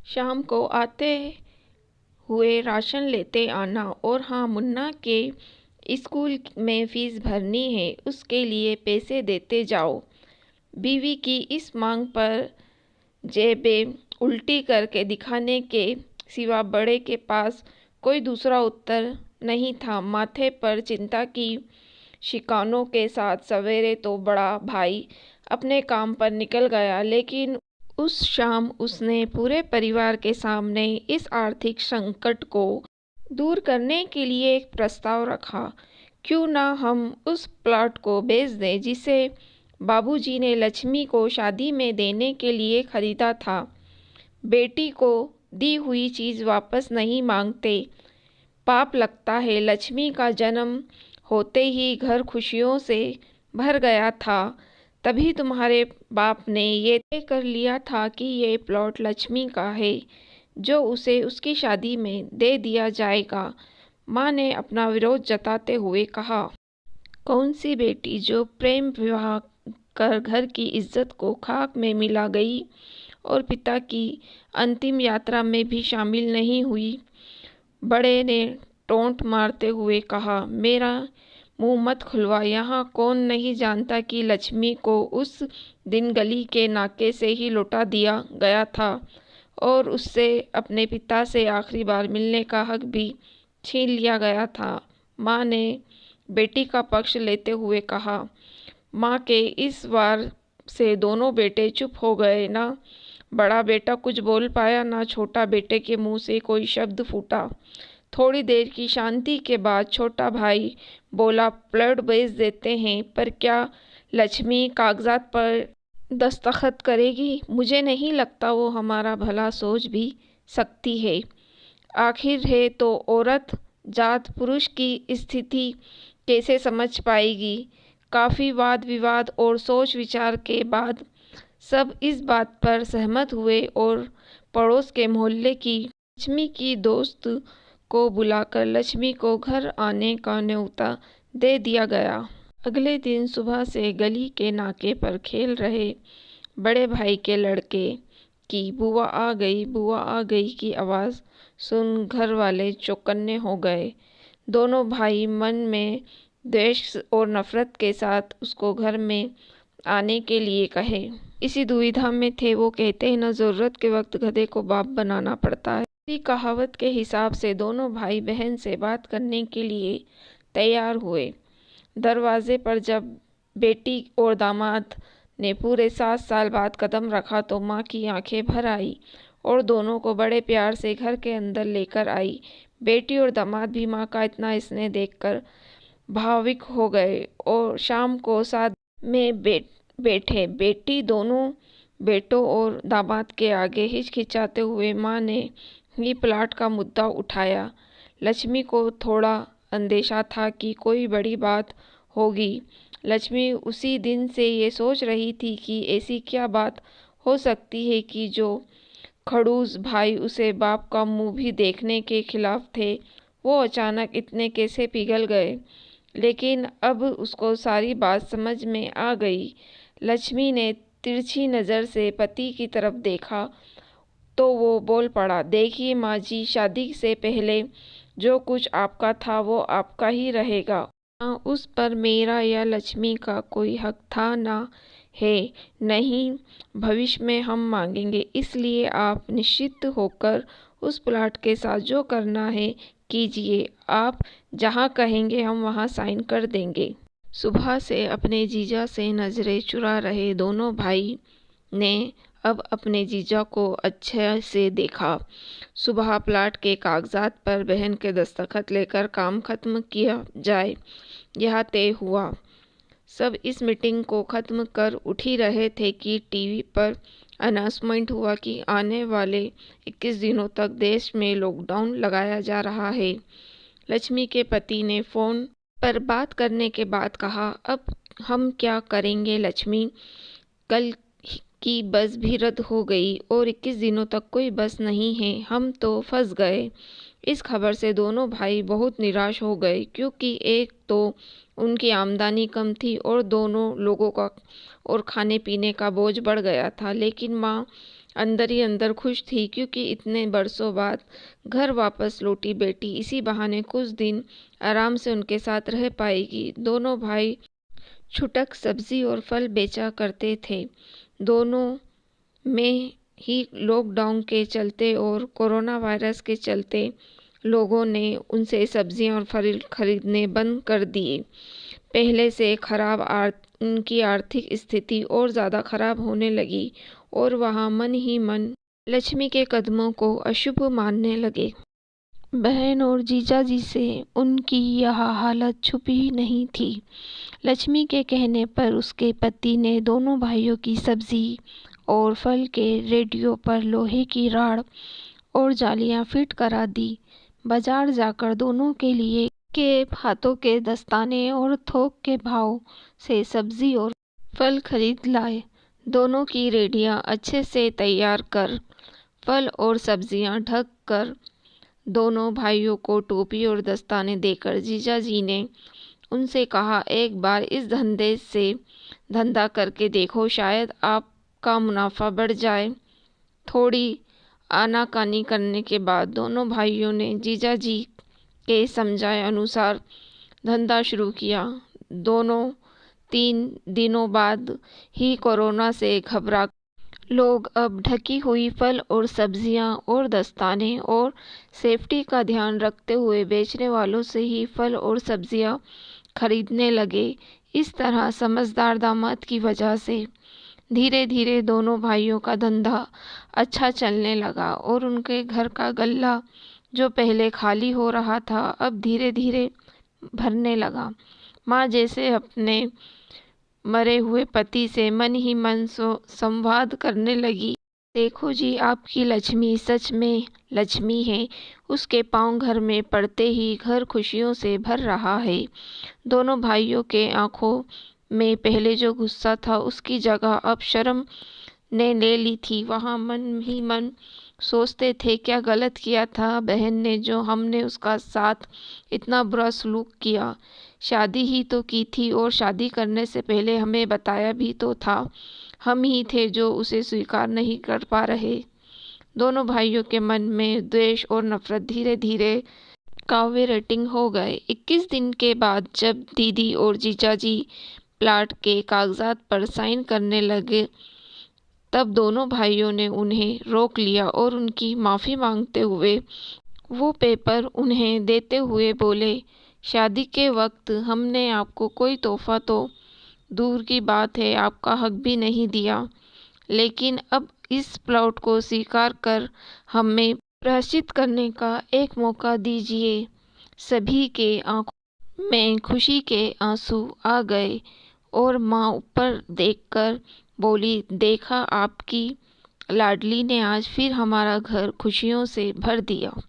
शाम को आते हुए राशन लेते आना। और हाँ, मुन्ना के स्कूल में फीस भरनी है, उसके लिए पैसे देते जाओ। बीवी की इस मांग पर जेबें उल्टी करके दिखाने के सिवा बड़े के पास कोई दूसरा उत्तर नहीं था। माथे पर चिंता की शिकनों के साथ सवेरे तो बड़ा भाई अपने काम पर निकल गया, लेकिन उस शाम उसने पूरे परिवार के सामने इस आर्थिक संकट को दूर करने के लिए एक प्रस्ताव रखा। क्यों ना हम उस प्लॉट को बेच दें जिसे बाबूजी ने लक्ष्मी को शादी में देने के लिए खरीदा था। बेटी को दी हुई चीज़ वापस नहीं मांगते, पाप लगता है। लक्ष्मी का जन्म होते ही घर खुशियों से भर गया था। तभी तुम्हारे बाप ने ये तय कर लिया था कि ये प्लॉट लक्ष्मी का है, जो उसे उसकी शादी में दे दिया जाएगा। माँ ने अपना विरोध जताते हुए कहा, कौन सी बेटी जो प्रेम विवाह कर घर की इज्जत को खाक में मिला गई और पिता की अंतिम यात्रा में भी शामिल नहीं हुई। बड़े ने टोंट मारते हुए कहा, मेरा मुंह मत खुलवा। यहाँ कौन नहीं जानता कि लक्ष्मी को उस दिन गली के नाके से ही लौटा दिया गया था और उससे अपने पिता से आखिरी बार मिलने का हक भी छीन लिया गया था। माँ ने बेटी का पक्ष लेते हुए कहा। माँ के इस वार से दोनों बेटे चुप हो गए। ना बड़ा बेटा कुछ बोल पाया, ना छोटा बेटे के मुंह से कोई शब्द फूटा। थोड़ी देर की शांति के बाद छोटा भाई बोला, प्लॉट बेच देते हैं, पर क्या लक्ष्मी कागजात पर दस्तखत करेगी? मुझे नहीं लगता वो हमारा भला सोच भी सकती है। आखिर है तो औरत जात पुरुष की स्थिति कैसे समझ पाएगी? काफ़ी वाद विवाद और सोच विचार के बाद सब इस बात पर सहमत हुए और पड़ोस के मोहल्ले की लक्ष्मी की दोस्त को बुलाकर लक्ष्मी को घर आने का न्योता दे दिया गया। अगले दिन सुबह से गली के नाके पर खेल रहे बड़े भाई के लड़के की बुआ आ गई, बुआ आ गई की आवाज़ सुन घर वाले चौकन्ने हो गए। दोनों भाई मन में द्वेष और नफरत के साथ उसको घर में आने के लिए कहे। इसी दुविधा में थे। वो कहते हैं न, ज़रूरत के वक्त गधे को बाप बनाना पड़ता है। इसी कहावत के हिसाब से दोनों भाई बहन से बात करने के लिए तैयार हुए। दरवाजे पर जब बेटी और दामाद ने पूरे 7 साल बाद कदम रखा तो माँ की आंखें भर आई और दोनों को बड़े प्यार से घर के अंदर लेकर आई। बेटी और दामाद भी माँ का इतना स्नेह देखकर भावुक हो गए और शाम को साथ में बैठे। बेटी दोनों बेटों और दामाद के आगे हिचकिचाते हुए माँ ने ही प्लाट का मुद्दा उठाया। लक्ष्मी को थोड़ा अंदेशा था कि कोई बड़ी बात होगी। लक्ष्मी उसी दिन से ये सोच रही थी कि ऐसी क्या बात हो सकती है कि जो खड़ूस भाई उसे बाप का मुंह भी देखने के खिलाफ थे, वो अचानक इतने कैसे पिघल गए। लेकिन अब उसको सारी बात समझ में आ गई। लक्ष्मी ने तिरछी नज़र से पति की तरफ देखा तो वो बोल पड़ा, देखिए माँ जी, शादी से पहले जो कुछ आपका था वो आपका ही रहेगा। उस पर मेरा या लक्ष्मी का कोई हक था ना है, नहीं भविष्य में हम मांगेंगे। इसलिए आप निश्चित होकर उस प्लाट के साथ जो करना है कीजिए। आप जहाँ कहेंगे हम वहाँ साइन कर देंगे। सुबह से अपने जीजा से नज़रें चुरा रहे दोनों भाई ने अब अपने जीजा को अच्छे से देखा। सुबह प्लाट के कागजात पर बहन के दस्तखत लेकर काम खत्म किया जाए, यह तय हुआ। सब इस मीटिंग को ख़त्म कर उठ ही रहे थे कि टीवी पर अनाउंसमेंट हुआ कि आने वाले 21 दिनों तक देश में लॉकडाउन लगाया जा रहा है। लक्ष्मी के पति ने फ़ोन पर बात करने के बाद कहा, अब हम क्या करेंगे लक्ष्मी? कल की बस भी रद्द हो गई और 21 दिनों तक कोई बस नहीं है। हम तो फंस गए। इस खबर से दोनों भाई बहुत निराश हो गए, क्योंकि एक तो उनकी आमदनी कम थी और दोनों लोगों का और खाने पीने का बोझ बढ़ गया था। लेकिन माँ अंदर ही अंदर खुश थी, क्योंकि इतने बरसों बाद घर वापस लौटी बेटी इसी बहाने कुछ दिन आराम से उनके साथ रह पाएगी। दोनों भाई छुटक सब्जी और फल बेचा करते थे। दोनों में ही लॉकडाउन के चलते और कोरोना वायरस के चलते लोगों ने उनसे सब्जियां और फल खरीदने बंद कर दिए। पहले से खराब उनकी आर्थिक स्थिति और ज़्यादा खराब होने लगी और वह मन ही मन लक्ष्मी के कदमों को अशुभ मानने लगे। बहन और जीजाजी से उनकी यह हालत छुपी नहीं थी। लक्ष्मी के कहने पर उसके पति ने दोनों भाइयों की सब्जी और फल के रेडियो पर लोहे की राड और जालियां फिट करा दी। बाजार जाकर दोनों के लिए के हाथों के दस्ताने और थोक के भाव से सब्जी और फल खरीद लाए। दोनों की रेडियां अच्छे से तैयार कर, फल और सब्जियां ढक कर दोनों भाइयों को टोपी और दस्ताने देकर जीजाजी ने उनसे कहा, एक बार इस धंधे से धंधा करके देखो, शायद आपका मुनाफा बढ़ जाए। थोड़ी आनाकानी करने के बाद दोनों भाइयों ने जीजाजी के समझाए अनुसार धंधा शुरू किया। दोनों 3 दिनों बाद ही कोरोना से घबरा लोग अब ढकी हुई फल और सब्जियां और दस्ताने और सेफ्टी का ध्यान रखते हुए बेचने वालों से ही फल और सब्जियां खरीदने लगे। इस तरह समझदार दामाद की वजह से धीरे धीरे दोनों भाइयों का धंधा अच्छा चलने लगा और उनके घर का गल्ला जो पहले खाली हो रहा था अब धीरे धीरे भरने लगा। माँ जैसे अपने मरे हुए पति से मन ही मन संवाद करने लगी। देखो जी, आपकी लक्ष्मी सच में लक्ष्मी है। उसके पांव घर में पड़ते ही घर खुशियों से भर रहा है। दोनों भाइयों के आंखों में पहले जो गुस्सा था उसकी जगह अब शर्म ने ले ली थी। वहाँ मन ही मन सोचते थे, क्या गलत किया था बहन ने जो हमने उसका साथ इतना बुरा सलूक किया। शादी ही तो की थी और शादी करने से पहले हमें बताया भी तो था। हम ही थे जो उसे स्वीकार नहीं कर पा रहे। दोनों भाइयों के मन में द्वेष और नफरत धीरे धीरे काव्य रेटिंग हो गए। 21 दिन के बाद जब दीदी और जीजाजी प्लाट के कागजात पर साइन करने लगे तब दोनों भाइयों ने उन्हें रोक लिया और उनकी माफ़ी मांगते हुए वो पेपर उन्हें देते हुए बोले, शादी के वक्त हमने आपको कोई तोहफा तो दूर की बात है आपका हक भी नहीं दिया, लेकिन अब इस प्लॉट को स्वीकार कर हमें प्रायश्चित करने का एक मौका दीजिए। सभी के आंखों में खुशी के आंसू आ गए और माँ ऊपर देखकर बोली, देखा आपकी लाडली ने आज फिर हमारा घर खुशियों से भर दिया।